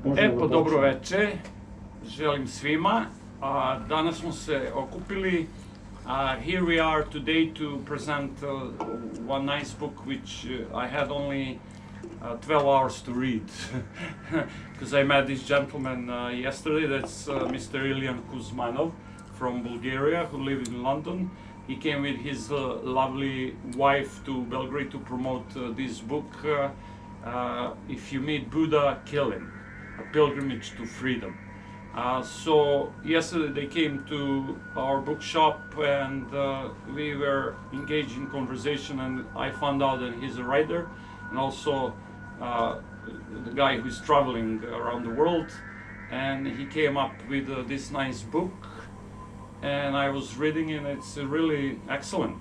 Dobro večer, želim svima. Danas smo se okupili. Here we are today to present one nice book which I had only 12 hours to read because I met this gentleman yesterday. That's Mr. Iliyan Kuzmanov from Bulgaria, who lives in London. He came with his lovely wife to Belgrade to promote this book, If You Meet Buddha, Kill Him, A Pilgrimage to Freedom. So yesterday they came to our bookshop and we were engaged in conversation, and I found out that he's a writer and also the guy who's traveling around the world, and he came up with this nice book, and I was reading it. It's really excellent.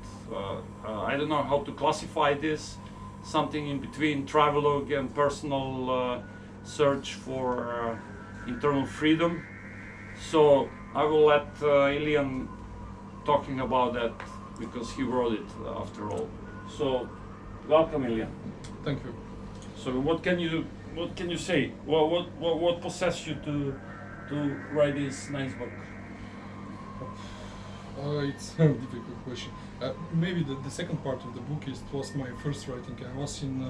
I don't know how to classify this, something in between travelogue and personal search for internal freedom. So I will let Iliyan talking about that because he wrote it after all. So welcome, Iliyan. Thank you. So what can you say? What possessed you to write this nice book? It's a difficult question. Maybe the second part of the book was my first writing. I was in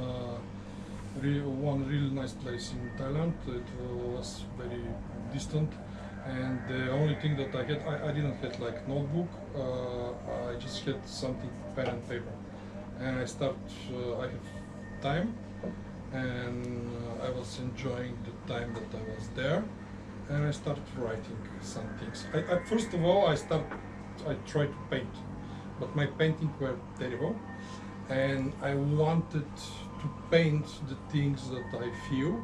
one really nice place in Thailand. It was very distant, and the only thing that I had, I didn't have like notebook. I just had something, pen and paper, and I have time, and I was enjoying the time that I was there, and I started writing some things. First of all, I tried to paint, but my painting were terrible, and I wanted to paint the things that I feel,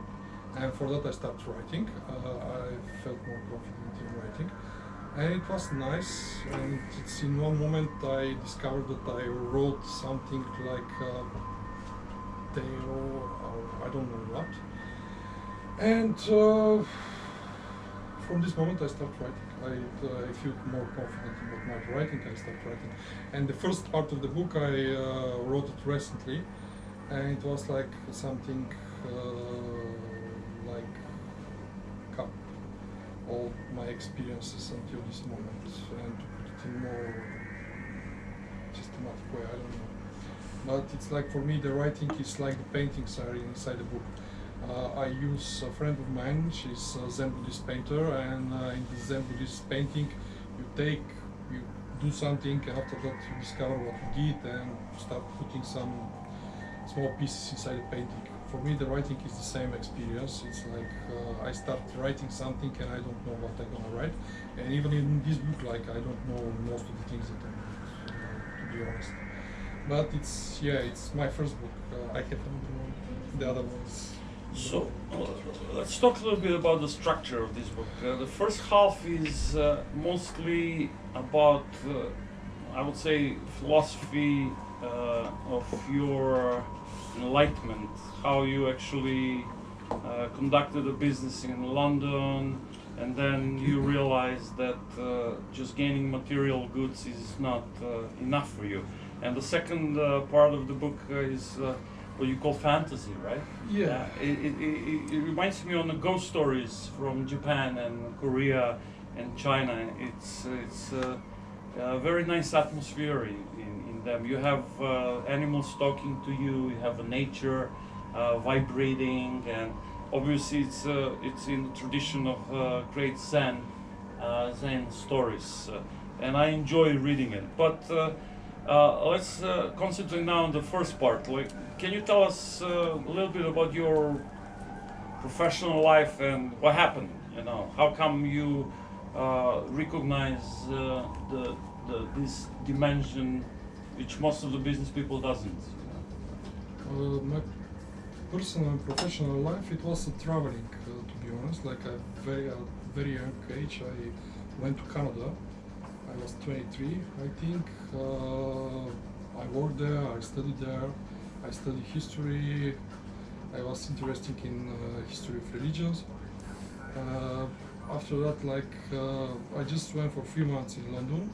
and for that I started writing. I felt more confident in writing, and it was nice. And it's in one moment I discovered that I wrote something like a tale, or I don't know what, and from this moment I started writing. I feel more confident about my writing. I started writing, and the first part of the book I wrote it recently, and it was like something like cup all my experiences until this moment, and to put it in more systematic way. I don't know, but it's like for me the writing is like the paintings are inside the book. I use a friend of mine. She's a Zen Buddhist painter, and in the Zen Buddhist painting, you do something, and after that you discover what you did and start putting some small pieces inside the painting. For me, the writing is the same experience. It's like I start writing something and I don't know what I'm gonna write, and even in this book, like I don't know most of the things that I'm to be honest. But it's my first book. I haven't the other ones. So let's talk a little bit about the structure of this book. The first half is mostly about, I would say, philosophy of your enlightenment, how you actually conducted a business in London, and then you realized that just gaining material goods is not enough for you. And the second part of the book is what you call fantasy, right? Yeah. It reminds me on the ghost stories from Japan and Korea and China. It's a very nice atmosphere in them. You have animals talking to you. You have a nature vibrating, and obviously it's in the tradition of great Zen stories, and I enjoy reading it. But let's concentrate now on the first part. Like, can you tell us a little bit about your professional life and what happened? You know, how come you recognize this dimension, which most of the business people doesn't? My personal and professional life, it was traveling. To be honest, like at very young age, I went to Canada. I was 23, I think. I worked there, I studied there, I studied history. I was interested in history of religions. After that, I just went for 3 months in London.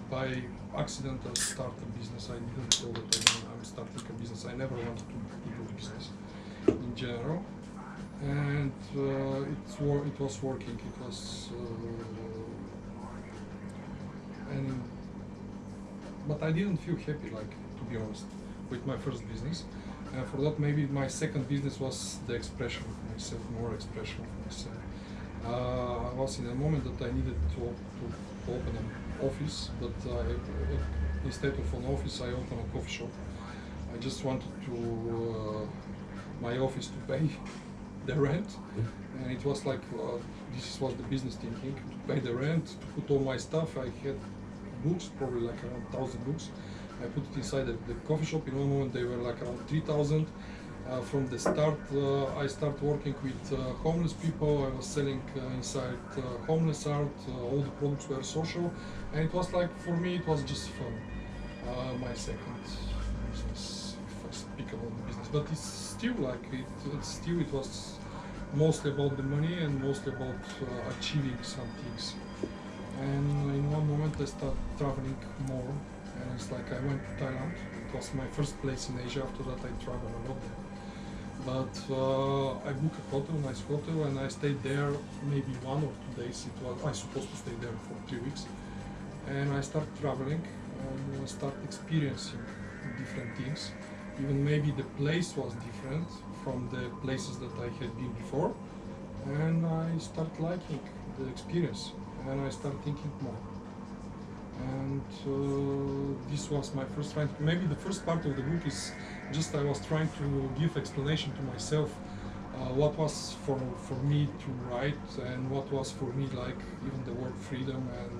By accident, I started a business. I didn't know that I'm starting a business. I never wanted to do business in general. and it was working. It was, but I didn't feel happy, like, to be honest, with my first business. And for that, maybe my second business was the expression of myself, more expression of myself. I was in a moment that I needed to open an office, but instead of an office, I opened a coffee shop. I just wanted to my office to pay the rent, and it was like this was the business thinking: to pay the rent, to put all my stuff. I had books, probably like around 1,000 books. I put it inside the coffee shop. In one moment, they were like around 3,000. From the start, I started working with homeless people. I was selling inside homeless art. All the products were social, and it was like, for me, it was just fun. My second business, if I speak about the business, but it's still like it was mostly about the money and mostly about achieving some things. And in one moment, I started traveling more, and it's like I went to Thailand. It was my first place in Asia. After that, I traveled a lot there. But I booked a hotel, nice hotel, and I stayed there maybe 1 or 2 days. I was supposed to stay there for 3 weeks, and I started traveling and started experiencing different things. Even maybe the place was different from the places that I had been before, and I started liking the experience, and I started thinking more. And this was my first try. Maybe the first part of the book is just I was trying to give explanation to myself what was for me to write, and what was for me like even the word freedom and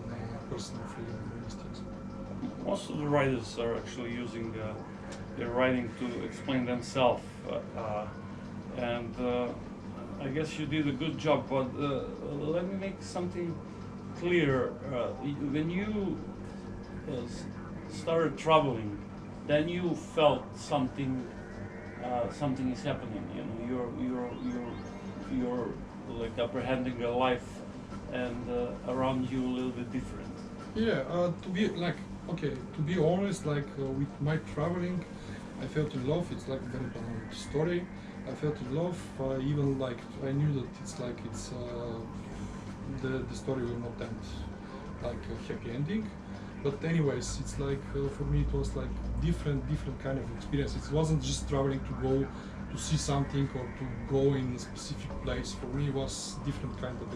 personal freedom and these things. Most of the writers are actually using their writing to explain themselves, and I guess you did a good job. But let me make something clear. When you started traveling, then you felt something is happening. You know, you're like apprehending your life, and around you a little bit different. Yeah, to be honest, like with my traveling, I felt in love. It's like a very banal story. I felt in love. Even like I knew that the story will not end like a happy ending. But anyways, it's like for me it was like different kind of experience. It wasn't just traveling to go to see something or to go in a specific place. For me it was different kind of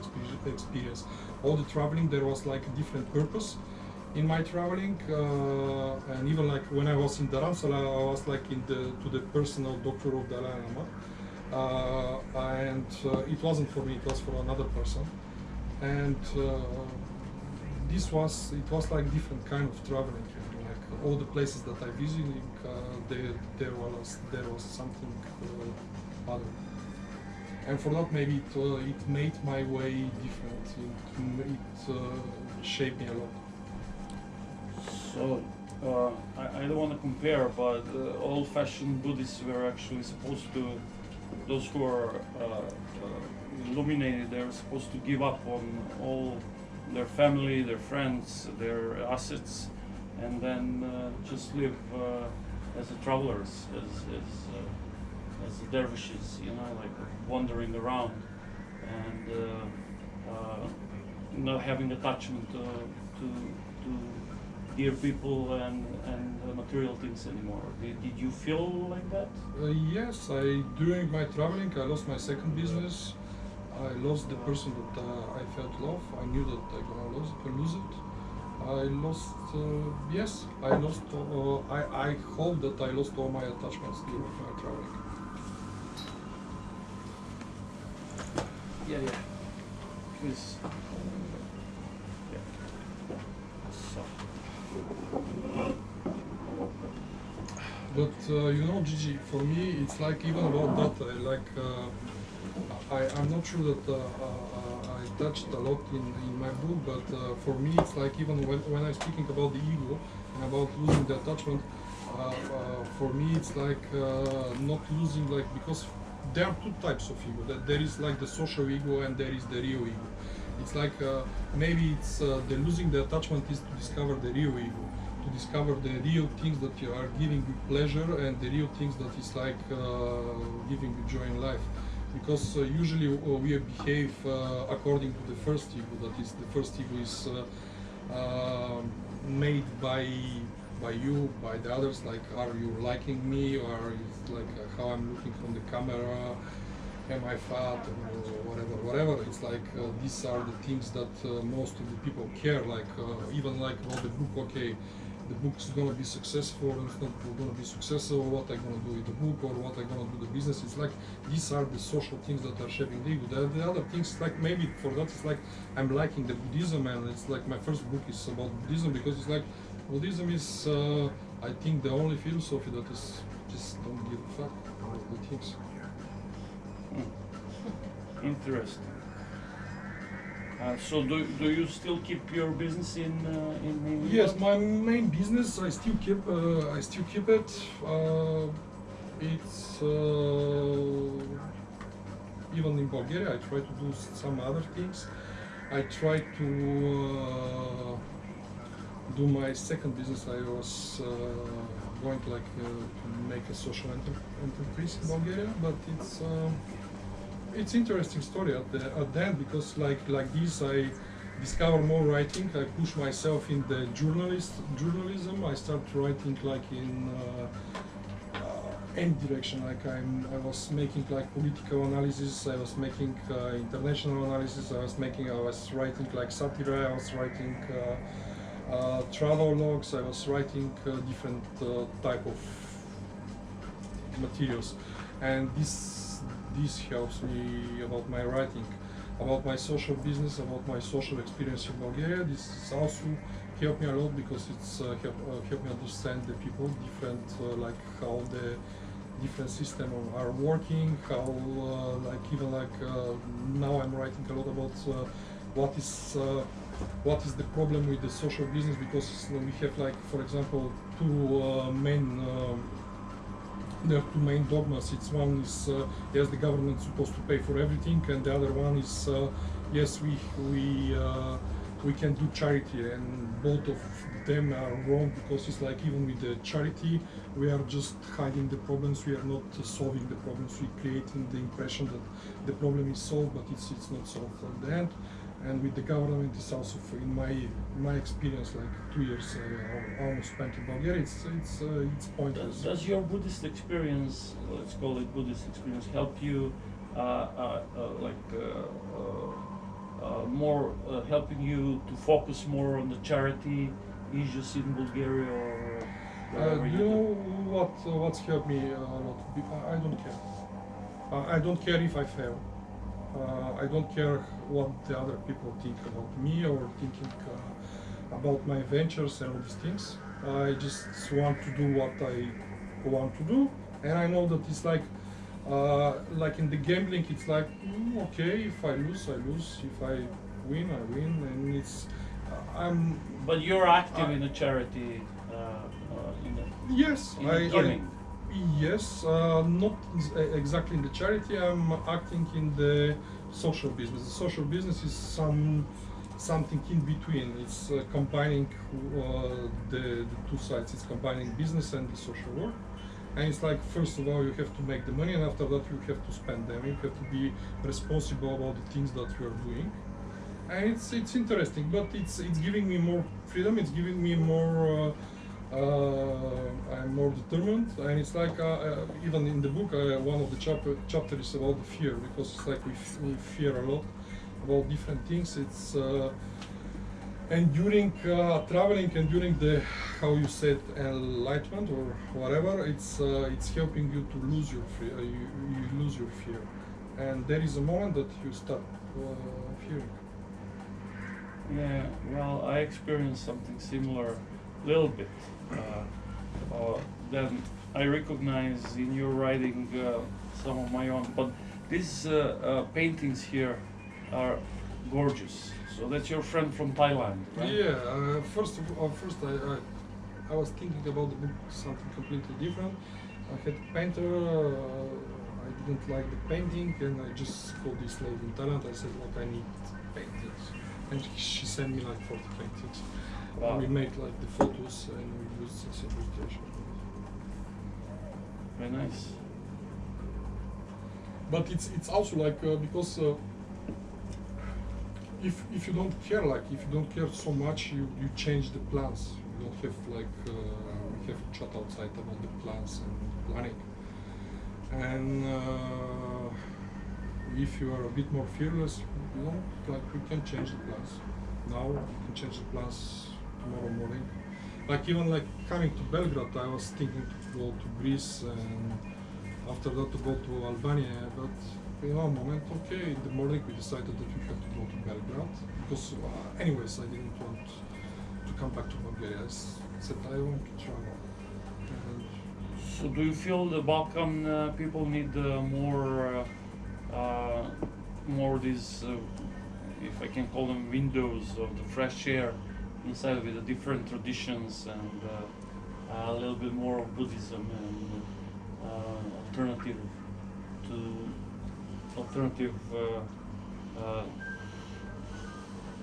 experience. All the traveling, there was like a different purpose in my traveling, and even like when I was in Dharamsala, I was like to the personal doctor of Dalai Lama, and it wasn't for me, it was for another person. And it was like different kind of traveling, like all the places that I visited, there was something other, and for that maybe it made my way different. It shaped me a lot. So I don't want to compare, but old-fashioned Buddhists were actually supposed to, those who are illuminated, they're supposed to give up on all their family, their friends, their assets, and then just live as the travelers, as the dervishes, you know, like wandering around, and not having attachment to dear people and material things anymore. Did you feel like that? Yes, during my traveling, I lost my second business. I lost the person that I felt love. I knew that I'm gonna lose it. I lost, yes, I lost. I hope that I lost all my attachments during my traveling. Yeah. Please. Yeah. So. But you know, Gigi, for me, it's like even about that. I'm not sure that I touched a lot in my book, but for me it's like even when I'm speaking about the ego and about losing the attachment, for me it's like not losing, like, because there are two types of ego. That there is like the social ego and there is the real ego. It's like maybe it's the losing the attachment is to discover the real ego, to discover the real things that are giving you pleasure and the real things that is like giving you joy in life. because usually we behave according to the first ego. That is, the first ego is made by you, by the others. Like, are you liking me, or it's like how I'm looking from the camera? Am I fat, or whatever? It's like these are the things that most of the people care. Like even like about the book. Okay, the book is gonna be successful, and it's not gonna be successful. What I'm gonna do with the book, or what I'm gonna do the business. It's like these are the social things that are shaping the ego. The other things, like maybe for that, it's like I'm liking the Buddhism, and it's like my first book is about Buddhism, because it's like Buddhism is I think the only philosophy that is just don't give a fuck about the things. Interesting. So do you still keep your business in Yes, England? my main business I still keep it. It's even in Bulgaria I try to do some other things. I try to do my second business. I was going like to make a social enterprise in Bulgaria, but it's interesting story at the end, because like this I discover more writing. I push myself in the journalism. I start writing like in any direction. Like I was making like political analysis. I was making international analysis. I was writing like satire. I was writing travel logs. I was writing different type of materials, and this helps me about my writing, about my social business, about my social experience in Bulgaria. This also helped me a lot, because it's helped me understand the people different, like how the different systems are working, how like even like now I'm writing a lot about what is the problem with the social business, because we have like, for example, there are two main dogmas. It's one is yes, the government is supposed to pay for everything, and the other one is yes, we can do charity, and both of them are wrong, because it's like even with the charity we are just hiding the problems, we are not solving the problems, we creating the impression that the problem is solved, but it's not solved at the end. And with the government, it's also, in my experience, like 2 years I almost spent in Bulgaria. It's pointless. Does your Buddhist experience, let's call it Buddhist experience, help you more helping you to focus more on the charity issues in Bulgaria, or wherever You know what's helped me a lot? I don't care. I don't care if I fail. I don't care what the other people think about me, or thinking about my ventures and all these things. I just want to do what I want to do, and I know that it's like in the gambling, it's like okay, if I lose, I lose. If I win, I win, and it's But you're active in a charity. Yes, giving. Yes, not exactly in the charity. I'm acting in the social business. The social business is something in between. It's combining the two sides. It's combining business and the social work. And it's like, first of all, you have to make the money, and after that you have to spend them. You have to be responsible about the things that you are doing. And it's interesting, but it's giving me more freedom. It's giving me more. I'm more determined, and it's like even in the book, one of the chapter is about the fear, because it's like we fear a lot about different things. It's and during traveling, and during the, how you said, enlightenment or whatever, it's helping you to lose your fear. You lose your fear, and there is a moment that you start fearing. Yeah, well, I experienced something similar, little bit. Then I recognize in your writing some of my own, but these paintings here are gorgeous. So that's your friend from Thailand, right? Yeah. First I was thinking about the book something completely different. I had a painter. I didn't like the painting, and I just called this lady in Thailand. I said, "Look, I need paintings," and she sent me like 40 paintings. Wow. We made like the photos, and we used its illustration. Very nice. but it's also like because if you don't care, like if you don't care so much, you change the plans. You don't have like we have chat outside about the plans and planning. And if you are a bit more fearless, you know, like we can change the plans. Now we can change the plans tomorrow morning. Like even like coming to Belgrade, I was thinking to go to Greece and after that to go to Albania, but in one moment, okay, in the morning we decided that we have to go to Belgrade because anyways I didn't want to come back to Bulgaria. I said I want to travel. And so do you feel the Balkan people need more these, if I can call them, windows of the fresh air inside with the different traditions and a little bit more of Buddhism and alternative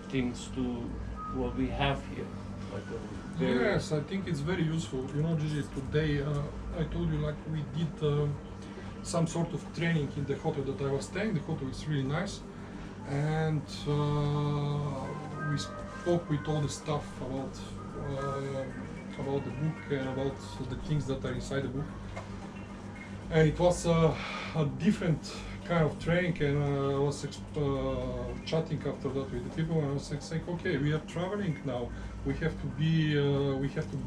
things to what we have here? Yes, I think it's very useful. You know, Gigi, today I told you like we did some sort of training in the hotel that I was staying. The hotel is really nice, and we spoke with all the stuff about the book and about the things that are inside the book. And it was a different kind of training, and I was chatting after that with the people, and I was saying, okay, we are traveling now. We have to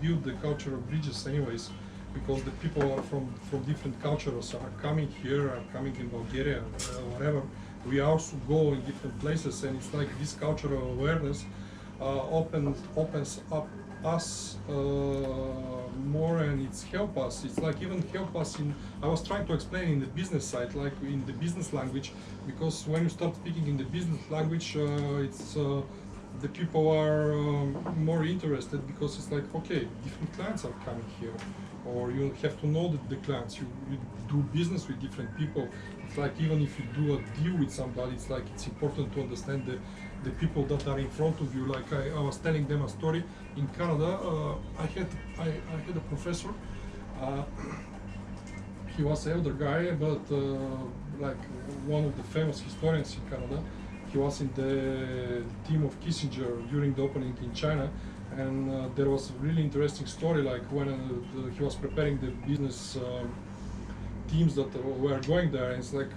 build the cultural bridges, anyways, because the people are from different cultures are coming here, are coming in Bulgaria, whatever. We also go in different places, and it's like this cultural awareness opens up us more, and it's help us. It's like even help us in. I was trying to explain in the business side, like in the business language, because when you start speaking in the business language, it's the people are more interested because it's like, okay, different clients are coming here, or you have to know the clients. You do business with different people. It's like even if you do a deal with somebody, it's like it's important to understand the people that are in front of you. Like I was telling them a story in Canada. I had a professor. He was an elder guy, but like one of the famous historians in Canada. He was in the team of Kissinger during the opening in China, and there was a really interesting story. Like when he was preparing the business teams that were going there, and it's like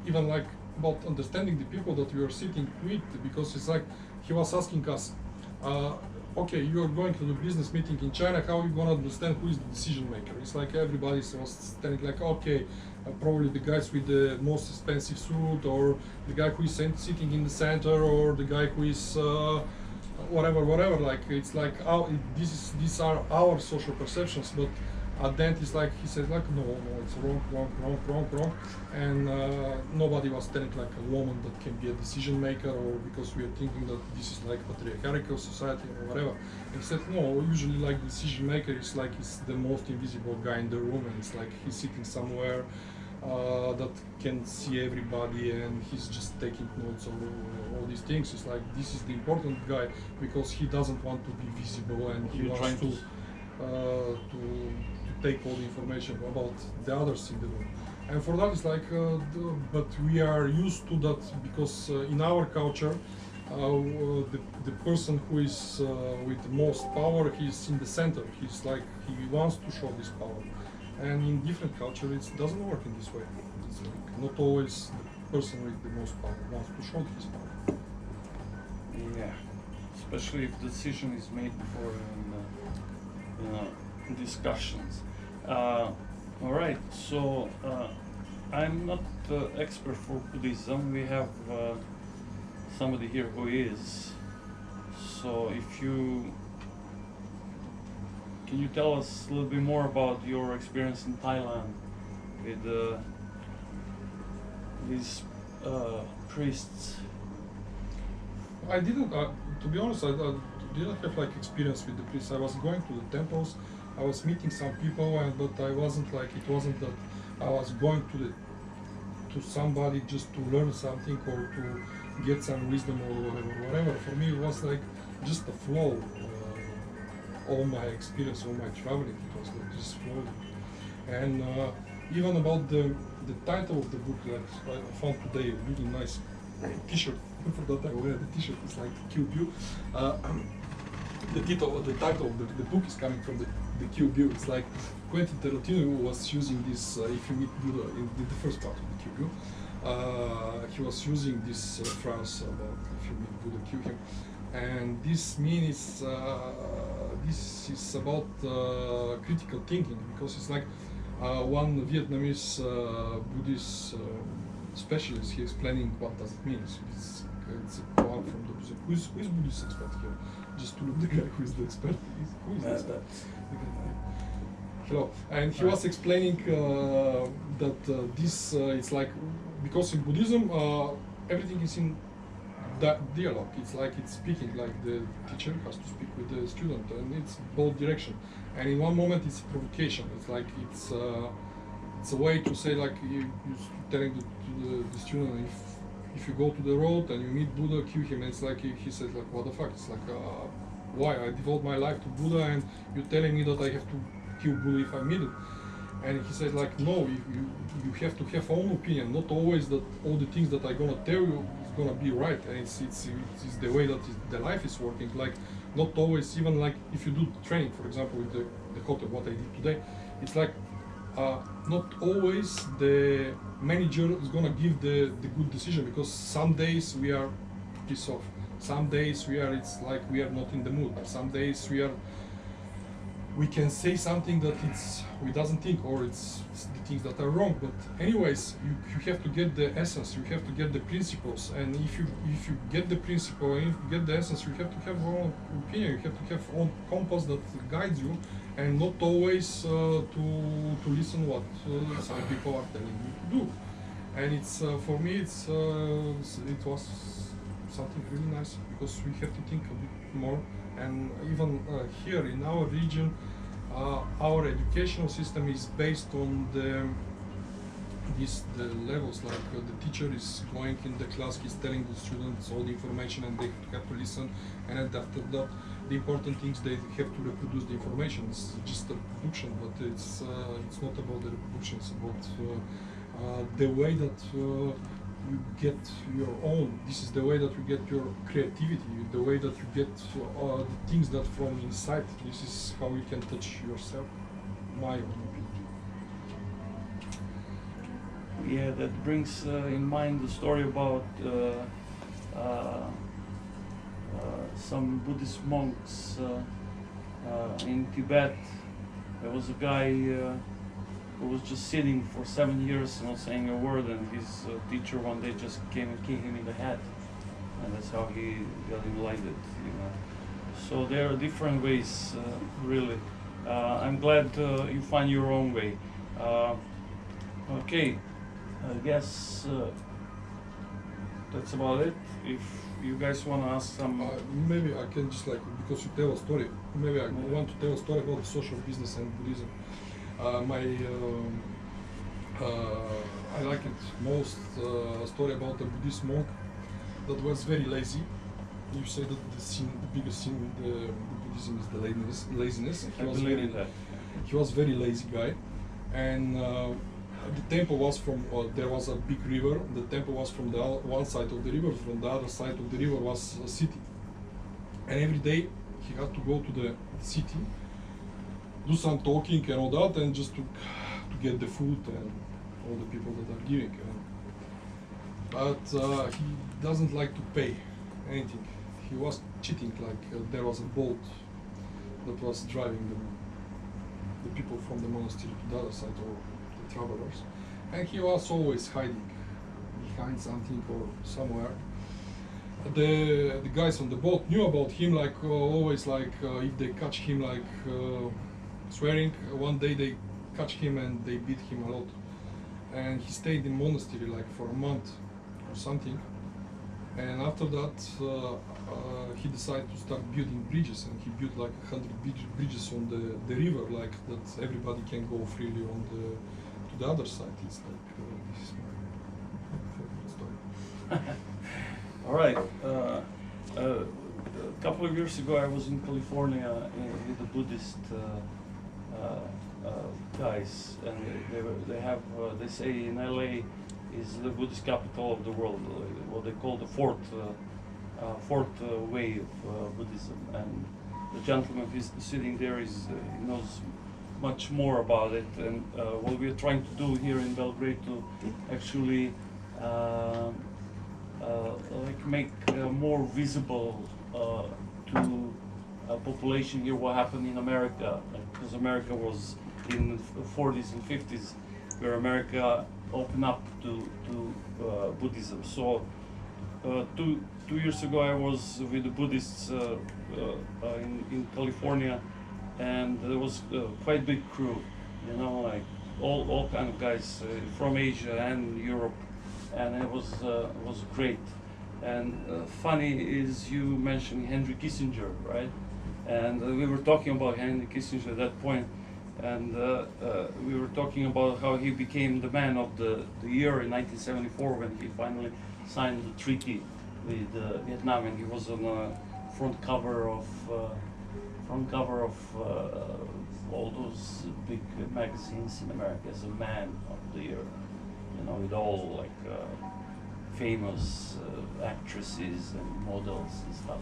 even like about understanding the people that we are sitting with, because it's like he was asking us, okay, you are going to the business meeting in China, how are you going to understand who is the decision maker? It's like everybody was standing like, okay, probably the guys with the most expensive suit, or the guy who is sitting in the center, or the guy who is whatever. Like it's like these are our social perceptions, but at the end it's like he said like no, it's wrong, and nobody was telling like a woman that can be a decision maker, or because we are thinking that this is like patriarchal society or whatever. And he said no, usually like decision maker is like it's the most invisible guy in the room, and it's like he's sitting somewhere that can see everybody, and he's just taking notes of all these things. It's like this is the important guy because he doesn't want to be visible, and he wants to take all the information about the others in the room. And for that it's like, but we are used to that because in our culture, the person who is with the most power, he's in the center. He's like, he wants to show this power. And in different cultures, it doesn't work in this way. It's like not always the person with the most power wants to show his power. Yeah, especially if the decision is made before discussions. All right, so I'm not expert for Buddhism. We have somebody here who is. So if you can you tell us a little bit more about your experience in Thailand with these priests? I didn't, to be honest, I didn't have like experience with the priests. I was going to the temples, I was meeting some people, but I wasn't like, it wasn't that I was going to somebody just to learn something or to get some wisdom or whatever. For me, it was like just a flow. All my experience, all my traveling, it was like just flowing. And even about the the title of the book that I found today, a really nice T-shirt. For that I wear the T-shirt. It's like Kill Bill. The title of the book is coming from the Kill Bill. It's like Quentin Tarantino was using this. If you meet Buddha in the first part of the Kill Bill, he was using this phrase about if you meet Buddha, kill him. And this means this is about critical thinking, because it's like one Vietnamese Buddhist specialist. He explaining what does it mean. So it's a quote from the Buddhist. Who is Buddhist expert here? Just to look the guy who is the expert. Who is the expert? Hello. And he was explaining that this it's like, because in Buddhism everything is in dialogue. It's like it's speaking, like the teacher has to speak with the student, and it's both direction. And in one moment it's a provocation. It's like it's a way to say, like you telling the student, if you go to the road and you meet Buddha, kill him. And it's like he says, like, what the fuck? It's like why I devote my life to Buddha and you're telling me that I have to kill Buddha if I meet it. And he says, like, no, you have to have own opinion, not always that all the things that I'm gonna tell you is gonna be right. And it's the way that the life is working. Like, not always, even like if you do training, for example, with the hotel, what I did today, it's like not always the manager is gonna give the good decision, because some days we are pissed off, some days it's like we are not in the mood, some days we can say something that we doesn't think, or it's the things that are wrong. But anyways, you have to get the essence, you have to get the principles, and if you get the principle and if you get the essence, you have to have your own opinion, you have to have own compass that guides you, and not always to listen what some people are telling you to do. And it's for me it was something really nice, because we have to think a bit more. And even here in our region, our educational system is based on the levels. Like the teacher is going in the class, he's telling the students all the information, and they have to listen. And after that, the important things, they have to reproduce the information. It's just the reproduction, but it's not about the reproduction. It's about the way that you get your own. This is the way that you get your creativity, the way that you get the things that from inside. This is how you can touch yourself. My own opinion. Yeah, that brings in mind the story about some Buddhist monks in Tibet. There was a guy who was just sitting for 7 years, not saying a word, and his teacher one day just came and kicked him in the head, and that's how he got enlightened. So there are different ways, really. I'm glad you find your own way. Okay, I guess that's about it. If you guys want to ask some... maybe I can just, like, because you tell a story, maybe I want to tell a story about social business and Buddhism. I like it most story about a Buddhist monk that was very lazy. You say that the biggest sin in the Buddhism is the laziness. He was very lazy guy, and the temple was from. There was a big river. The temple was from the one side of the river. From the other side of the river was a city, and every day he had to go to the city, do some talking and all that, and just to get the food and all the people that are giving. But he doesn't like to pay anything. He was cheating, like there was a boat that was driving the people from the monastery to the other side, or the travelers, and he was always hiding behind something or somewhere. The guys on the boat knew about him, like always, like if they catch him like swearing, one day they catch him and they beat him a lot, and he stayed in monastery like for a month or something. And after that he decided to start building bridges, and he built like 100 bridges on the river, like that everybody can go freely on to the other side. It's like this is my favorite story. All right. A couple of years ago, I was in California with a Buddhist guys, and they say in LA is the Buddhist capital of the world, what they call the fourth way of Buddhism. And the gentleman who's sitting there he knows much more about it. And what we're trying to do here in Belgrade to actually like make more visible to population here what happened in America, because America was in the 40s and 50s where America opened up to Buddhism. So 2 years ago I was with the Buddhists in California, and there was quite a big crew, you know, like all kind of guys from Asia and Europe, and it was great. And funny is you mentioned Henry Kissinger, right? And we were talking about Henry Kissinger at that point, and we were talking about how he became the man of the year in 1974 when he finally signed the treaty with Vietnam, and he was on the front cover of all those big magazines in America as a man of the year, you know, with all like famous actresses and models and stuff.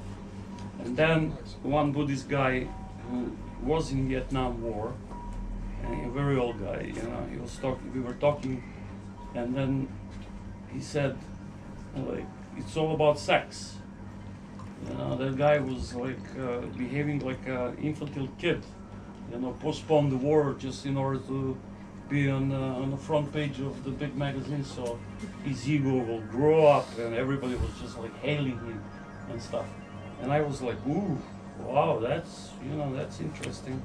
And then one Buddhist guy who was in Vietnam War, and a very old guy, you know, he was talking, we were talking, and then he said, like, it's all about sex. You know, that guy was like behaving like an infantile kid, you know, postponed the war just in order to be on the front page of the big magazine, so his ego will grow up, and everybody was just like hailing him and stuff. And I was like, ooh, wow, that's, you know, that's interesting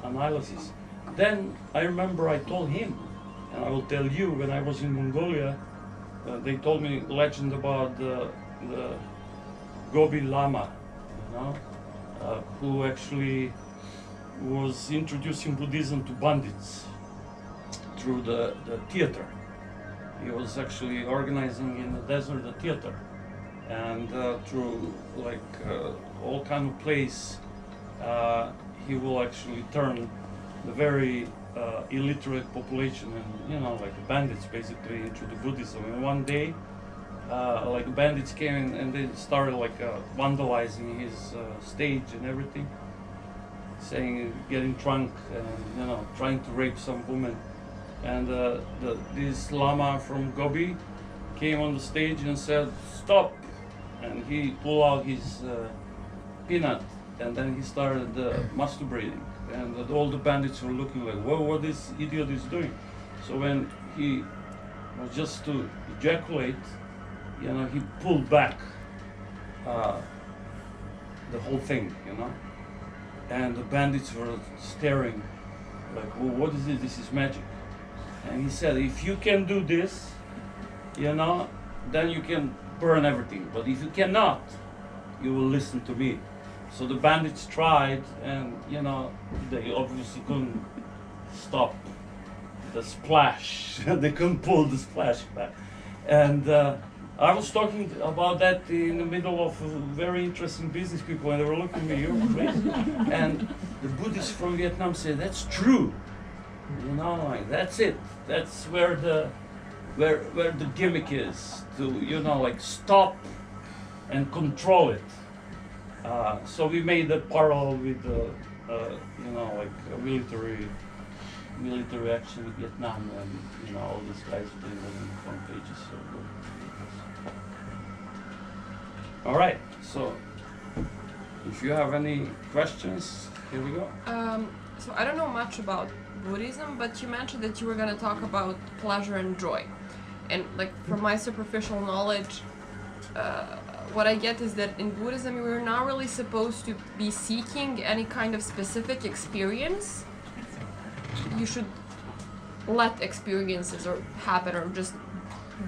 analysis. Then I remember I told him, and I will tell you, when I was in Mongolia, they told me legend about the Gobi Lama, you know, who actually was introducing Buddhism to bandits through the theater. He was actually organizing in the desert a theater, and through like all kind of plays, he will actually turn the very illiterate population and, you know, like bandits basically into the Buddhism. And one day, like bandits came and they started like vandalizing his stage and everything, saying, getting drunk and, you know, trying to rape some woman. And this Lama from Gobi came on the stage and said, stop. And he pulled out his peanut, and then he started masturbating. And all the bandits were looking like, whoa, what this idiot is doing? So when he was just to ejaculate, you know, he pulled back the whole thing, you know. And the bandits were staring like, well, what is it? This is magic. And he said, if you can do this, you know, then you can burn everything. But if you cannot, you will listen to me. So the bandits tried, and, you know, they obviously couldn't stop the splash. They couldn't pull the splash back. And I was talking about that in the middle of very interesting business people, and they were looking at me, you're crazy. And the Buddhists from Vietnam said, that's true. You know, like, that's it. That's where the gimmick is, to, you know, like, stop and control it. So we made that parallel with you know, like military action with Vietnam, and, you know, all these guys doing it on the front pages. So, all right. So if you have any questions, here we go. So I don't know much about Buddhism, but you mentioned that you were going to talk about pleasure and joy, and, like, from my superficial knowledge, what I get is that in Buddhism we're not really supposed to be seeking any kind of specific experience. You should let experiences or happen, or just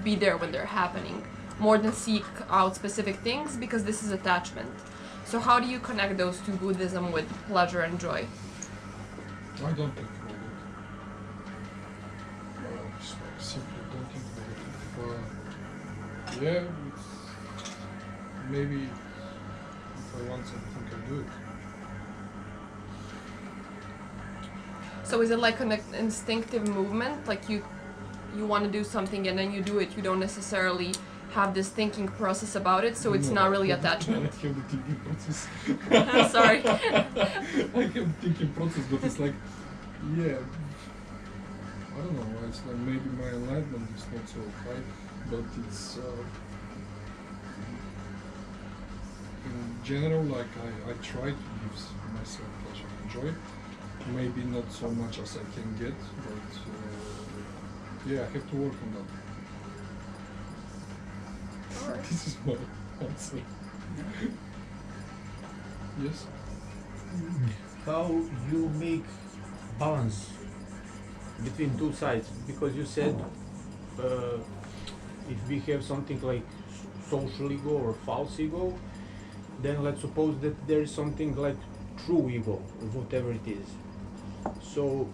be there when they're happening, more than seek out specific things, because this is attachment. So how do you connect those two, Buddhism with pleasure and joy? I don't think about it. I simply don't think about it. Yeah, maybe if I want something, I do it. So is it like an instinctive movement, like you want to do something and then you do it, you don't necessarily have this thinking process about it, so it's not really attachment? I have the thinking process. Sorry. I have the thinking process, but it's like, yeah, I don't know, it's like maybe my enlightenment is not so high, but it's in general, like I try to give myself pleasure and joy. Maybe not so much as I can get, but yeah, I have to work on that. This is my answer. Yes? How you make balance between two sides? Because you said if we have something like social ego or false ego, then let's suppose that there is something like true ego, or whatever it is. So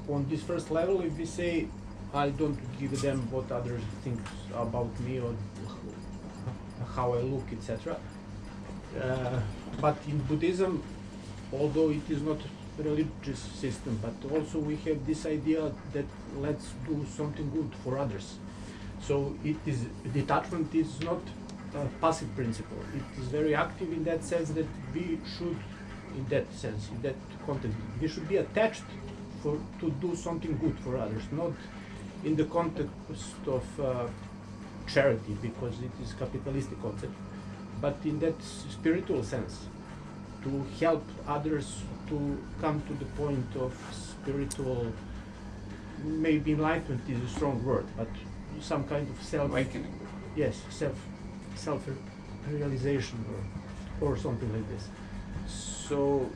on this first level, if we say I don't give them what others think about me or how I look, etc. But in Buddhism, although it is not a religious system, but also we have this idea that let's do something good for others. So it is, detachment is not a passive principle. It is very active in that sense that we should, in that sense, in that context, we should be attached to do something good for others, not in the context of charity, because it is capitalistic concept, but in that spiritual sense, to help others to come to the point of spiritual, maybe enlightenment is a strong word, but some kind of Awakening. yes, self-realization or something like this. So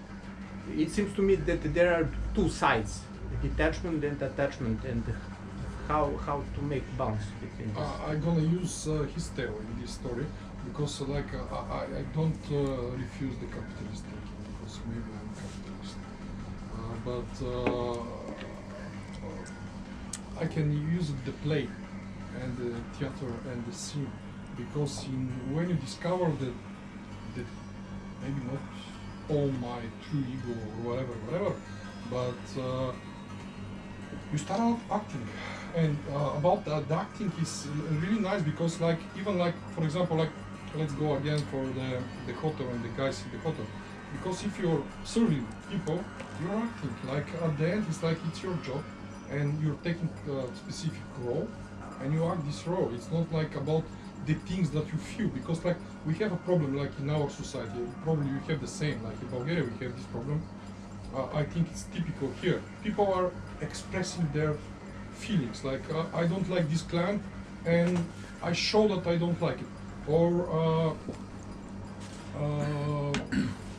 it seems to me that there are two sides, detachment and attachment, and how to make balance between this. I'm gonna use his tale in this story because like I don't refuse the capitalist thinking because maybe I'm a capitalist, but I can use the play and the theater and the scene because when you discover that maybe not all my true ego or whatever, but you start out acting. And about the acting is really nice because like even like for example like let's go again for the hotel and the guys in the hotel, because if you're serving people you're acting, like at the end it's like it's your job and you're taking a specific role and you act this role. It's not like about the things that you feel, because like we have a problem like in our society, probably you have the same, like in Bulgaria we have this problem. I think it's typical here. People are expressing their feelings, like I don't like this client and I show that I don't like it, or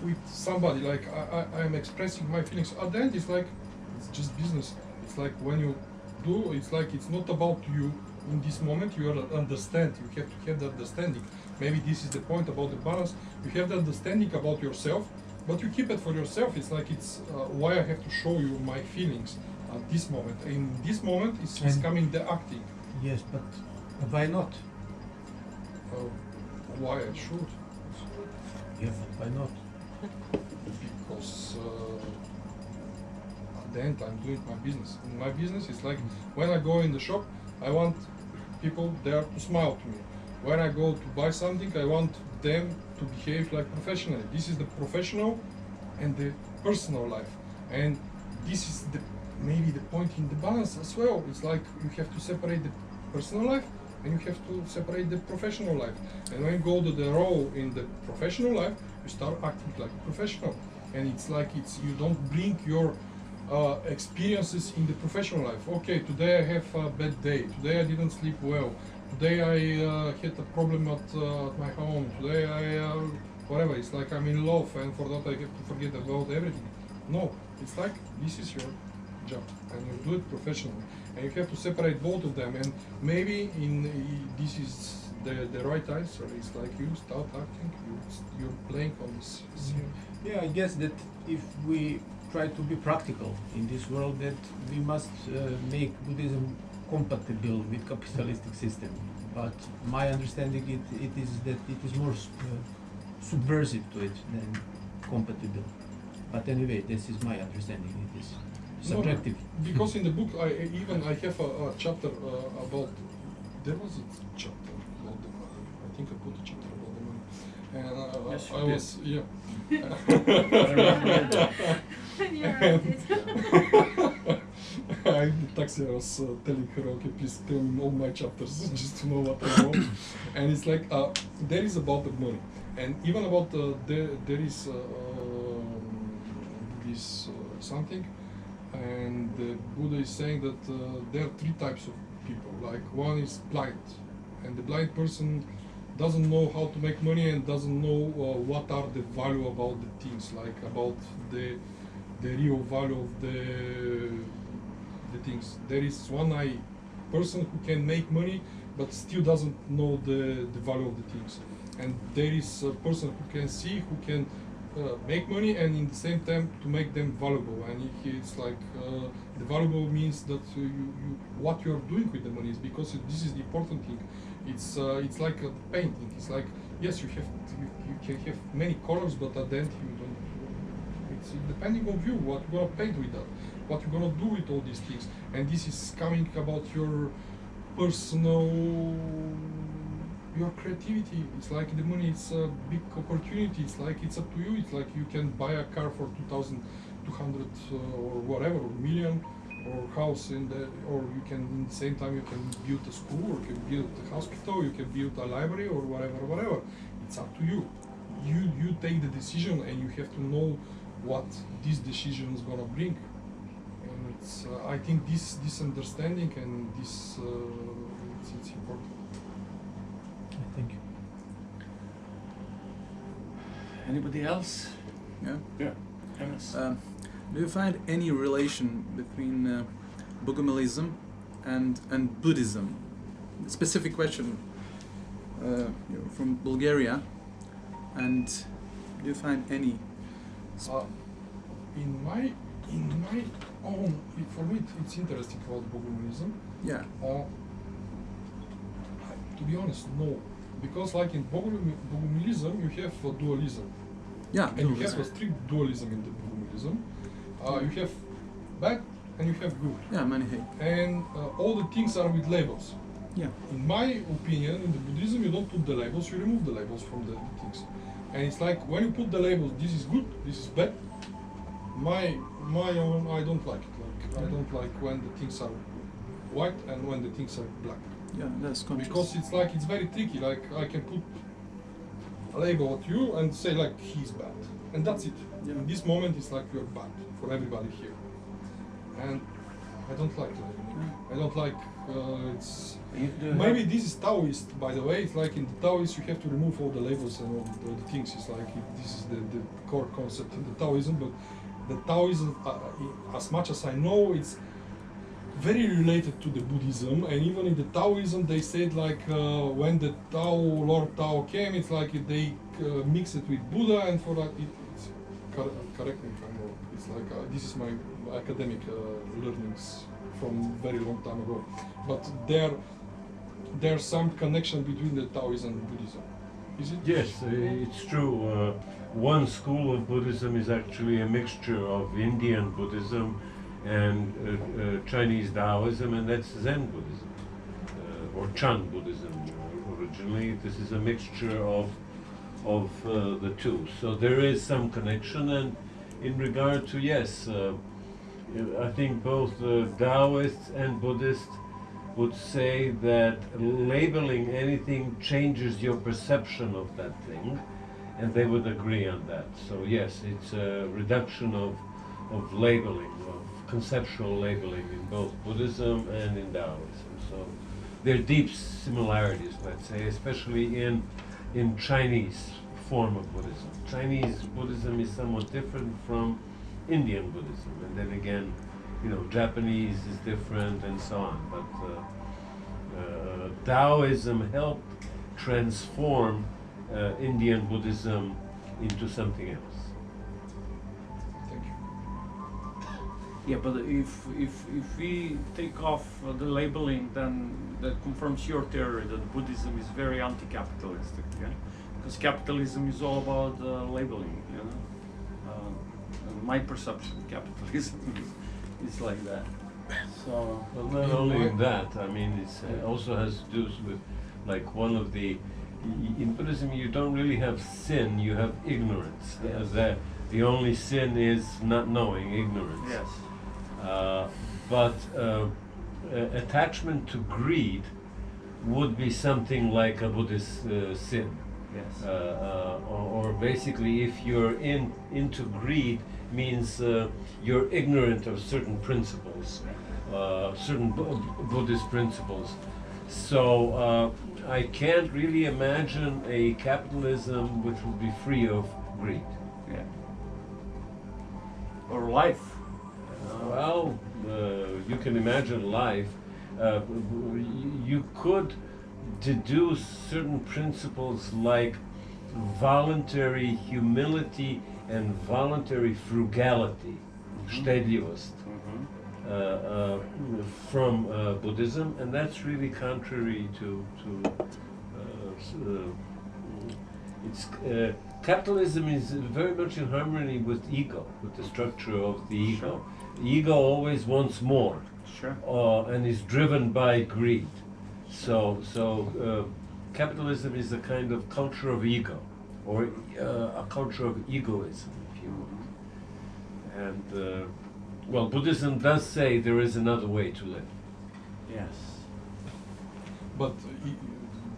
with somebody like I'm expressing my feelings. At the end it's like it's just business. It's like when you do, it's like it's not about you in this moment. You understand, you have to have the understanding. Maybe this is the point about the balance. You have the understanding about yourself, but you keep it for yourself. It's like it's why I have to show you my feelings at this moment. In this moment it's coming the acting. Yes, but why not? Why I should? Yeah, but why not? Because at the end I'm doing my business. In my business it's like when I go in the shop, I want people there to smile to me. When I go to buy something, I want them to behave like professionally. This is the professional and the personal life. And this is maybe the point in the balance as well. It's like you have to separate the personal life and you have to separate the professional life. And when you go to the role in the professional life, you start acting like a professional. And it's like you don't bring your experiences in the professional life. Okay, today I have a bad day. Today I didn't sleep well. Today I had a problem at my home. Today I whatever. It's like I'm in love, and for that I have to forget about everything. No, it's like this is your job, and you do it professionally, and you have to separate both of them. And maybe this is the right answer. It's like you start acting, you're playing on this scene. Yeah, I guess that if we try to be practical in this world, that we must make Buddhism compatible with capitalistic system. But my understanding it is that it is more subversive to it than compatible. But anyway, this is my understanding. It is subjective. Because in the book I have a chapter about, there was a chapter about the money. I think I put a chapter about the money. And Yes, you I did. was, yeah. In the taxi I was telling her, okay, please tell me all my chapters just to know what I want. And it's like, there is about the money. And even about, there is this something, and the Buddha is saying that there are three types of people. Like one is blind, and the blind person doesn't know how to make money and doesn't know what are the value about the things, like about the real value of the things. There is one eye person who can make money but still doesn't know the value of the things. And there is a person who can see, who can make money and in the same time to make them valuable. And it's like the valuable means that what you are doing with the money is, because this is the important thing. It's like a painting. It's like, yes, you can have many colors, but at the end you don't. It's depending on you what you're gonna paint with that, what you're gonna do with all these things. And this is coming about your personal, your creativity. It's like the money, it's a big opportunity. It's like it's up to you. It's like you can buy a car for 2,200 or whatever, or million, or house in the, or you can in the same time you can build a school, or you can build a hospital, you can build a library, or whatever. It's up to you. You take the decision, and you have to know what this decision is gonna bring. And it's I think this understanding and this it's important. Thank you. Anybody else? Yeah. Yeah. Hannes. Do you find any relation between Bogomilism and Buddhism? Specific question. You're from Bulgaria, and do you find any? In my own, for me it's interesting about Bogomilism. Yeah. To be honest, no, because like in Bogomilism you have dualism. Yeah. And you have a strict dualism in the Bogomilism. You have bad and you have good. Yeah, many hate. And all the things are with labels. Yeah. In my opinion, in the Buddhism, you don't put the labels, you remove the labels from the things. And it's like when you put the labels, this is good, this is bad. My own, I don't like it. Like I don't like when the things are white and when the things are black. Yeah, that's conscious. Because it's like it's very tricky. Like I can put a label at you and say like he's bad, and that's it. Yeah. In this moment, it's like you're bad for everybody here, and I don't like that. I don't like it's. Maybe this is Taoist, by the way. It's like in the Taoist you have to remove all the labels and all the things. It's like this is the core concept in the Taoism. But the Taoism, as much as I know, it's very related to the Buddhism. And even in the Taoism, they said like when the Lord Tao came, it's like they mix it with Buddha, and for that it's correct me if I'm wrong. It's like this is my academic learnings from very long time ago. But there's some connection between the Taoism and Buddhism. Is it? Yes, it's true. One school of Buddhism is actually a mixture of Indian Buddhism and Chinese Taoism, and that's Zen Buddhism, or Chan Buddhism originally. This is a mixture of the two. So there is some connection, and in regard to, yes, I think both Taoists and Buddhists would say that labeling anything changes your perception of that thing, and they would agree on that. So yes, it's a reduction of labeling, of conceptual labeling in both Buddhism and in Taoism. So there are deep similarities, let's say, especially in Chinese form of Buddhism. Chinese Buddhism is somewhat different from Indian Buddhism, and then again, you know, Japanese is different and so on. But Taoism helped transform Indian Buddhism into something else. Thank you. Yeah, but if we take off the labeling, then that confirms your theory that Buddhism is very anti-capitalistic, yeah? Because capitalism is all about labeling, you know. My perception, capitalism it's like that. So Well, not only that, I mean, it also has to do with, like, one of the, in Buddhism you don't really have sin, you have ignorance. Yes. The only sin is not knowing, ignorance. yes, But attachment to greed would be something like a Buddhist sin. yes, Or basically, if you're into greed, means you're ignorant of certain principles, certain Buddhist principles. So I can't really imagine a capitalism which would be free of greed. yeah. Or life. Well, you can imagine life. You could deduce certain principles like voluntary humility and voluntary frugality, stediost, from Buddhism, and that's really contrary to it's capitalism is very much in harmony with ego, with the structure of the ego. The ego always wants more, Sure. and is driven by greed. So capitalism is a kind of culture of ego, or a culture of egoism, if you will. And well, Buddhism does say there is another way to live. Yes. But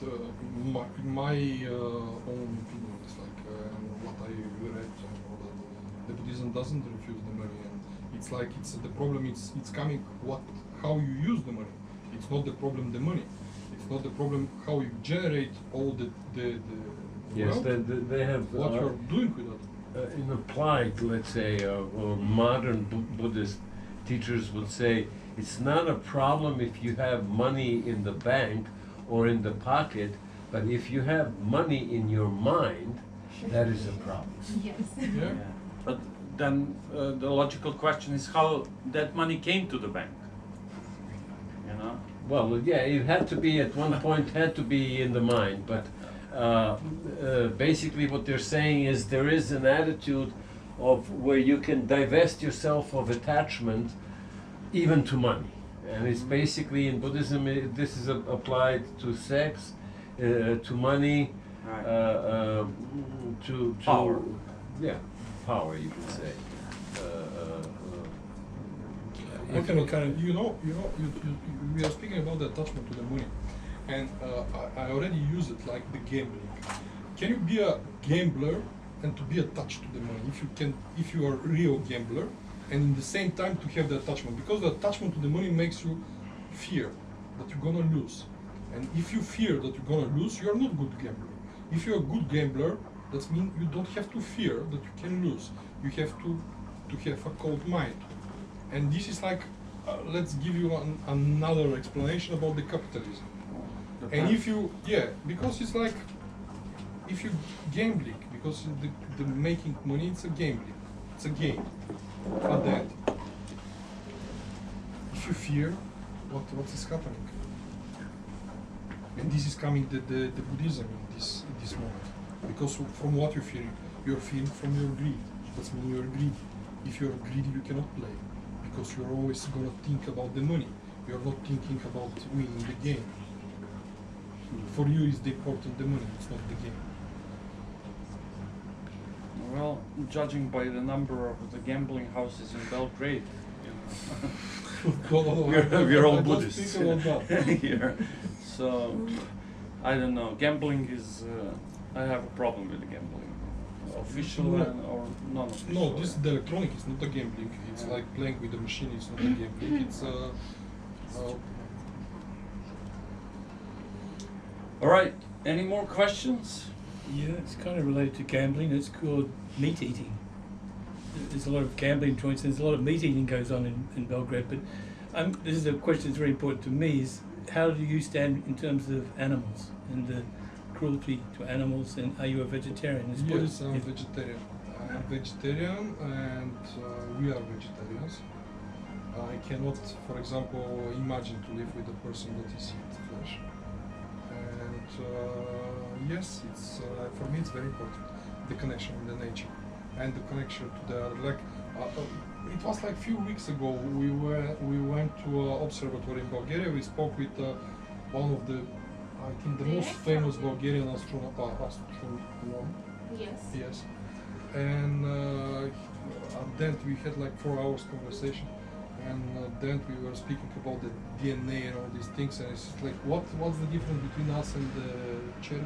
in my own opinion, it's like what I read, the Buddhism doesn't refuse the money, and it's like the problem. It's coming how you use the money. It's not the problem the money. It's not the problem how you generate all the Yes, wealth, they have what you're doing with it. in applied, let's say, or modern Buddhist teachers would say, it's not a problem if you have money in the bank or in the pocket, but if you have money in your mind, that is a problem. Yes. Yeah. But then the logical question is how that money came to the bank. You know? Well, yeah, it had to be, at one point, had to be in the mind, but basically what they're saying is there is an attitude of where you can divest yourself of attachment even to money. And it's basically in Buddhism, this is applied to sex, to money, Right. to Power. Yeah, power, you could say. Okay, we are speaking about the attachment to the money, and I already use it like the gambling. Can you be a gambler and to be attached to the money? If you are a real gambler, and in the same time to have the attachment, because the attachment to the money makes you fear that you're gonna lose, and if you fear that you're gonna lose, you are not a good gambler. If you're a good gambler, that means you don't have to fear that you can lose. You have to have a cold mind. And this is like, let's give you another explanation about the capitalism. And if you, because it's like, if you gambling, because the making money, it's a gambling, it's a game. At the end, if you fear, what is happening? And this is coming the Buddhism in this moment, because from what you're fearing from your greed. That means you're greedy. If you're greedy, you cannot play, because you're always gonna think about the money. You're not thinking about winning the game. For you, is the important the money. It's not the game. Well, judging by the number of the gambling houses in Belgrade, you know. we're all I don't Buddhists think about that. here. So, I don't know. Gambling is. I have a problem with the gambling. Official or non-official. No, this the electronic is not a gambling. It's like playing with the machine. It's not a gambling. It's All right. Any more questions? Yeah, it's kind of related to gambling. It's called meat eating. There's a lot of gambling joints. There's a lot of meat eating goes on in Belgrade. But this is a question that's very important to me: is how do you stand in terms of animals and the cruelty to animals? And are you a vegetarian? yes, I'm vegetarian. I'm vegetarian, and we are vegetarians. I cannot, for example, imagine to live with a person that is eat flesh. And yes, it's for me it's very important, the connection with the nature and the connection to the It was like few weeks ago. We went to an observatory in Bulgaria. We spoke with one of the, I think, the most famous Bulgarian astronomer. Yes. Yes. And at then we had like 4 hours conversation, and then we were speaking about the DNA and all these things. And it's like, what's the difference between us and the cherry?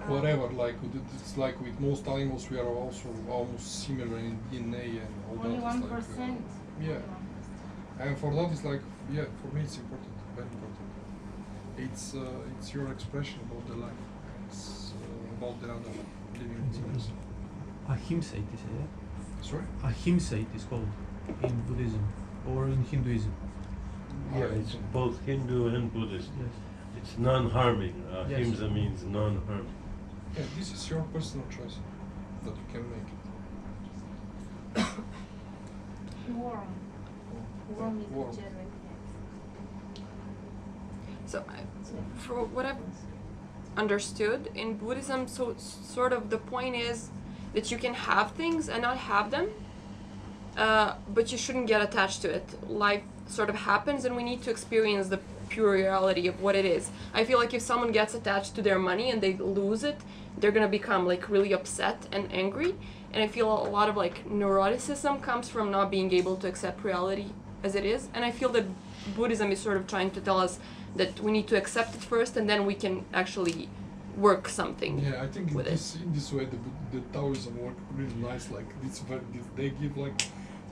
Whatever, like it's like with most animals, we are also almost similar in DNA and all Only that. 1%. Yeah, and for that it's like, yeah, for me it's important, very important. It's your expression about the life. It's about the other living beings. Ahimsa it is, yeah? Sorry? Ahimsa it is called in Buddhism or in Hinduism. Yeah, it's both Hindu and Buddhist. Yes. It's non-harming. Yes. Ahimsa means non-harming. Yeah, this is your personal choice that you can make it. Warm. Warm is Warm. the German. So, for what I've understood in Buddhism, so sort of the point is that you can have things and not have them, but you shouldn't get attached to it. Life sort of happens, and we need to experience the pure reality of what it is. I feel like if someone gets attached to their money and they lose it, they're gonna become like really upset and angry. And I feel a lot of like neuroticism comes from not being able to accept reality as it is. And I feel that Buddhism is sort of trying to tell us that we need to accept it first, and then we can actually work something. Yeah, I think with in this way the Taoism work really nice. Like they give like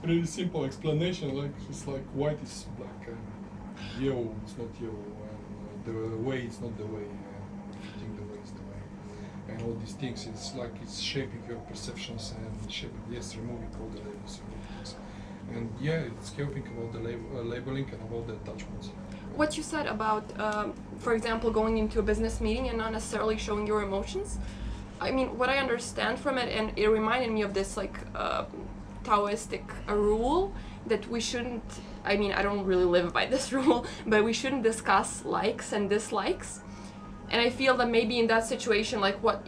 really simple explanation. Like it's like white is black, and yellow it's not yellow, and the way it's not the way, and everything the way is the way, and all these things. It's like it's shaping your perceptions and shaping. Yes, removing all the labels and all things. And yeah, it's helping about the labeling and about the attachments. What you said about, for example, going into a business meeting and not necessarily showing your emotions. I mean, what I understand from it, and it reminded me of this like Taoistic rule that we shouldn't. I mean, I don't really live by this rule, but we shouldn't discuss likes and dislikes. And I feel that maybe in that situation, like, what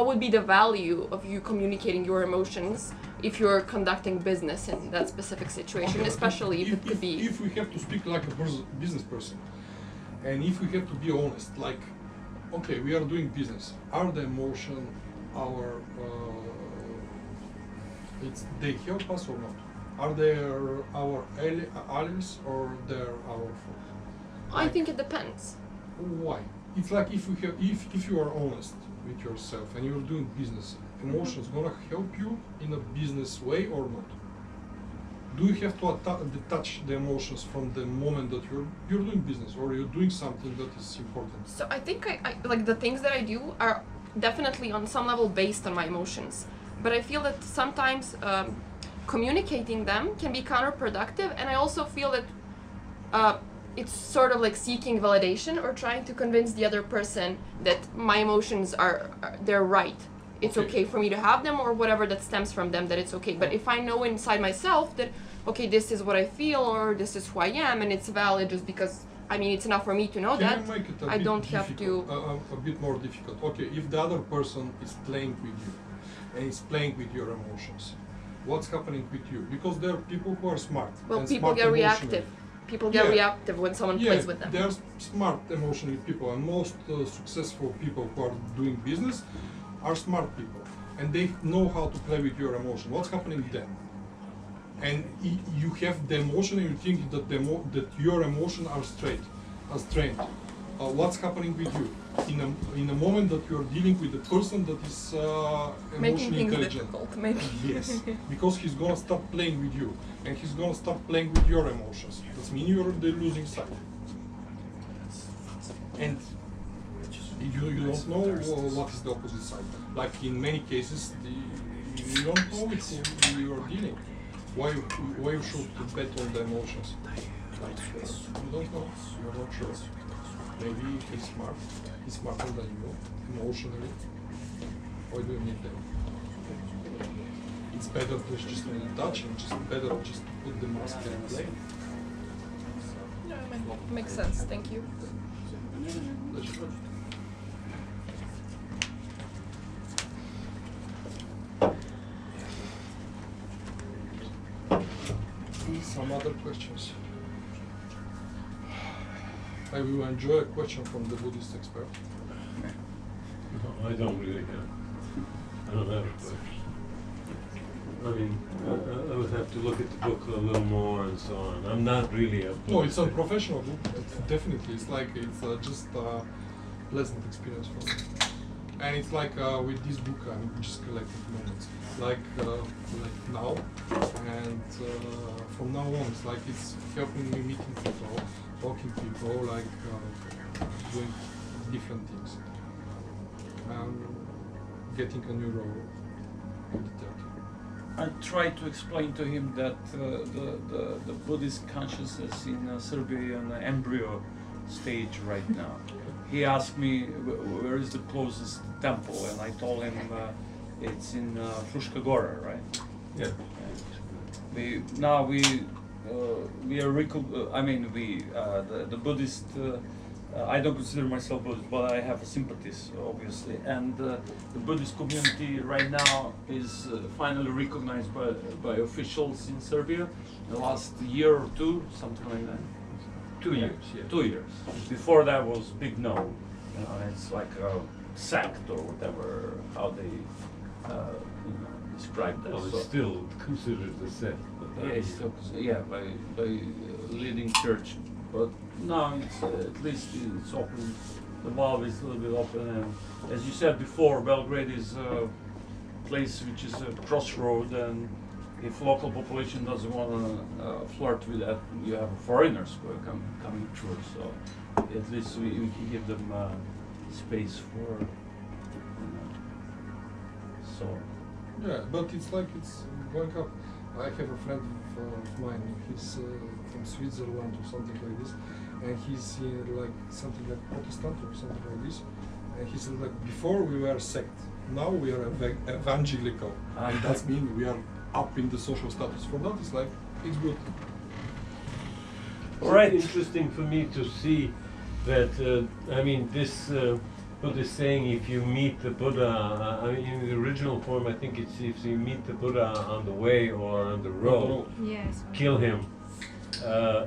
would be the value of you communicating your emotions if you're conducting business in that specific situation, Okay, especially if it could be. If we have to speak like a business person, and if we have to be honest, like, okay, we are doing business. Are the emotion our? They help us or not? Are they our allies or they're our foe? I think it depends. Why? It's like if you are honest with yourself and you're doing business, emotions gonna help you in a business way or not? Do you have to detach the emotions from the moment that you're doing business or you're doing something that is important? So I think I like the things that I do are definitely on some level based on my emotions, but I feel that sometimes communicating them can be counterproductive, and I also feel that it's sort of like seeking validation or trying to convince the other person that my emotions they're right. It's okay for me to have them, or whatever that stems from them, that it's okay. But if I know inside myself that, okay, this is what I feel, or this is who I am, and it's valid just because, I mean, it's enough for me to know that, you make it I don't have to... a bit more difficult. Okay, if the other person is playing with you, and is playing with your emotions, what's happening with you? Because there are people who are smart. Well, and people smart get emotionally. reactive. People get reactive when someone plays with them. They're smart emotionally people, and most successful people who are doing business are smart people, and they know how to play with your emotion. What's happening then? And you have the emotion, and you think that your emotions are strained. What's happening with you? In a moment that you are dealing with a person that is Making emotionally things intelligent. difficult, maybe. Yes, because he's gonna start playing with you, and he's gonna start playing with your emotions. That means you're the losing side. And you don't know what is the opposite side. Like in many cases, you don't know with who you are dealing. Why you should bet on the emotions? Like, you don't know. You're not sure. Maybe he's smart. He's smarter than you emotionally. Why do you need them? It's better to just touch and just better just to put the mask and play. Makes sense. Thank you. Some other questions? I will enjoy a question from the Buddhist expert. No, I don't really have. I don't have a question. I mean, I would have to look at the book a little more and so on. I'm not really a No, it's a professional book. Definitely, it's like it's just a pleasant experience for me. And it's like with this book, I'm just collecting moments, like now, and from now on, it's like it's helping me meeting people, talking to people, like doing different things, getting a new role with the theater. I tried to explain to him that the Buddhist consciousness in Serbia in the embryo stage right now. He asked me where is the closest temple, and I told him it's in Fruška Gora, right? Yeah. We are the Buddhist. I don't consider myself Buddhist, but I have sympathies, obviously. And the Buddhist community right now is finally recognized by officials in Serbia. The last year or two, something like that. 2 years, yeah. 2 years. Before that was big no. It's like a sect or whatever, how they describe that. Well, So- it's still considered a sect. But yeah, it's still, by leading church, but now it's at least it's open. The valve is a little bit open, and as you said before, Belgrade is a place which is a crossroad, and if local population doesn't want to flirt with that, you have foreigners who are coming through. So at least we can give them space for. So. Yeah, but it's like it's going up. I have a friend of mine. He's from Switzerland or something like this, and he's like something like Protestant or something like this. And he said like before we were a sect, now we are evangelical, and that means we are up in the social status. For that, it's like it's good. All right. Interesting for me to see that. I mean, this Buddhist saying, if you meet the Buddha, in the original form, I think it's if you meet the Buddha on the way or on the road, Yes. kill him,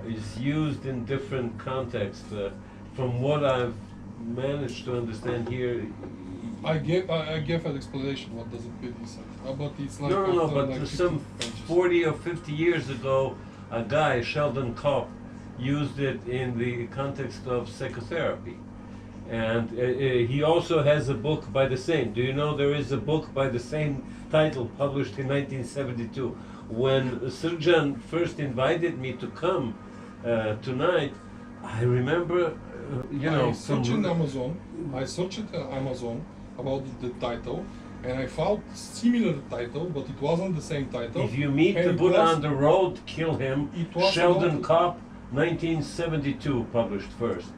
is used in different contexts. From what I've managed to understand here, I gave an explanation. What does it mean? But it's like no, after, but like, some 50 pages. 40 or 50 years ago, a guy, Sheldon Kopp, used it in the context of psychotherapy. And he also has a book by the same. Do you know there is a book by the same title published in 1972? When Srdjan first invited me to come tonight, I remember, I searched in Amazon. I searched on Amazon about the title, and I found similar title, but it wasn't the same title. If you meet and the it Buddha was- on the road, kill him. It was Sheldon about- Kopp, 1972, published first.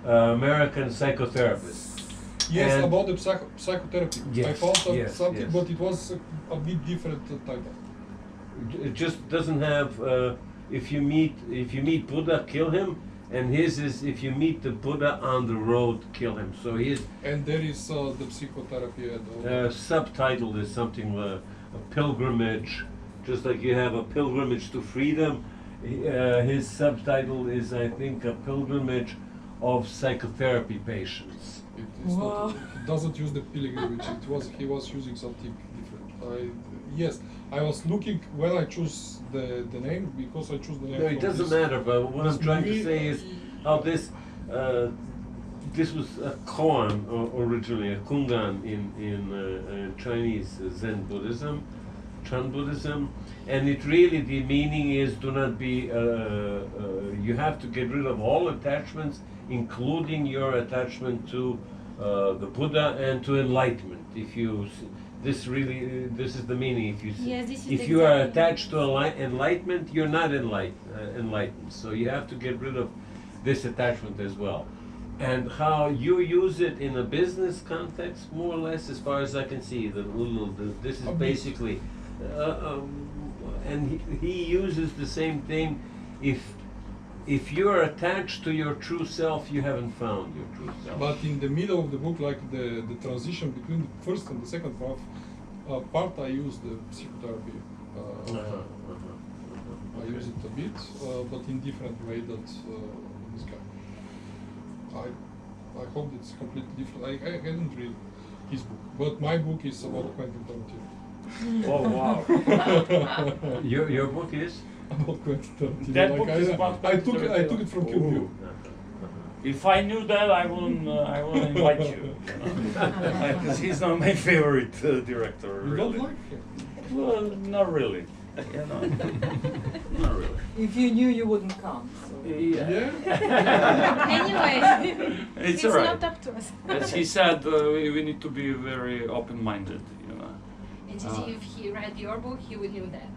American psychotherapist. Yes, and- about the psychotherapy. I Yes, found yes, something, yes. but it was a bit different title. It just doesn't have. If you meet Buddha, kill him. And his is if you meet the Buddha on the road, kill him. So his And there is the psychotherapy. And subtitle is something a pilgrimage, just like you have a pilgrimage to freedom. His subtitle is, I think, a pilgrimage of psychotherapy patients. It doesn't use the pilgrimage. He was using something different. Yes, I was looking when I choose the name because I choose the name. No, it from doesn't this- matter. But what I'm this trying to movie. say is how this was a koan originally, a kungan in Chinese Zen Buddhism, Chan Buddhism, and it really the meaning is do not be. You have to get rid of all attachments, including your attachment to the Buddha and to enlightenment. If you this is the meaning. If you Yes, this is if you are exactly- attached to enlightenment, you're not enlightened. So you have to get rid of this attachment as well. And how you use it in a business context, more or less, as far as I can see, this is A bit. basically, and he uses the same thing. If you're attached to your true self, you haven't found your true self. But in the middle of the book, like the transition between the first and the second part, I use the psychotherapy. I use it a bit, but in different way that this guy. I hope it's completely different. I didn't read his book, but my book is about Quentin Tarantino. Oh wow! Your book is? About Quentin Tarantino. That book is about I Quentin took it from Kill Bill. If I knew that, I wouldn't invite you. Because he's not my favorite director. You Really. don't like him? Well, not really. You know, not really. If you knew, you wouldn't come. So. Yeah. Anyway, It's it's alright. not up to us. As he said, we need to be very open-minded. You know. And if he read your book, he would know that.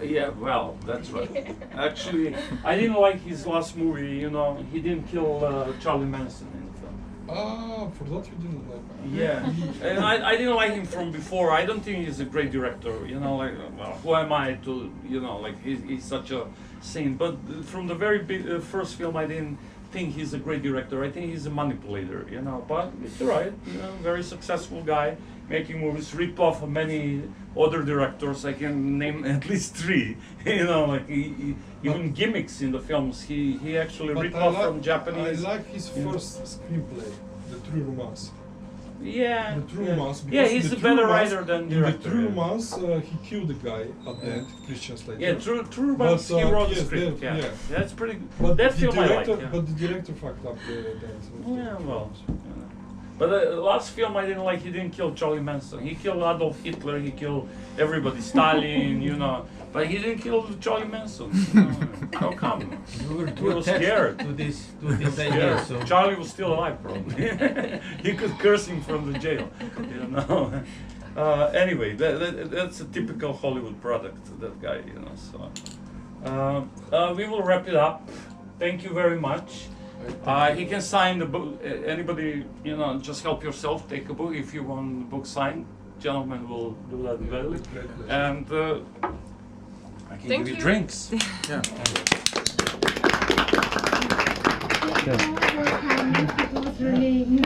Yeah, well, that's right. Actually, I didn't like his last movie. You know, he didn't kill Charlie Manson in the film. Ah, for that you didn't like him. Yeah, and I didn't like him from before. I don't think he's a great director. You know, like, well, who am I to, you know, like he's such a saint. But from the very first film, I didn't think he's a great director. I think he's a manipulator. You know, but it's alright. You know, very successful guy making movies, ripped off of many other directors. I can name at least 3. You know, like even gimmicks in the films. He actually But ripped I off like- from Japanese. I like his Yeah. first screenplay, The True Romance. Yeah, The True yeah. Romance. Yeah, because he's the a True better Romance- writer than in director. The True yeah. Romance, he killed the guy at the end, Christian Slater. Yeah, True Romance, But, he wrote the yes, script, yeah, yeah. yeah. That's pretty good. But That the film director, I like, yeah. But the director fucked up the end. Yeah, well, you know. But the last film I didn't like, he didn't kill Charlie Manson. He killed Adolf Hitler, he killed everybody, Stalin, you know. But he didn't kill Charlie Manson. You know. How come? You were He too was attached scared. to this idea. Yeah, So Charlie was still alive, probably. He could curse him from the jail, you know. Anyway, that's a typical Hollywood product, that guy, you know. So we will wrap it up. Thank you very much. He can sign the book. Anybody, you know, just help yourself. Take a book if you want the book signed. Gentlemen will do that gladly. And I can Thank give you you. drinks. Yeah. It was really nice.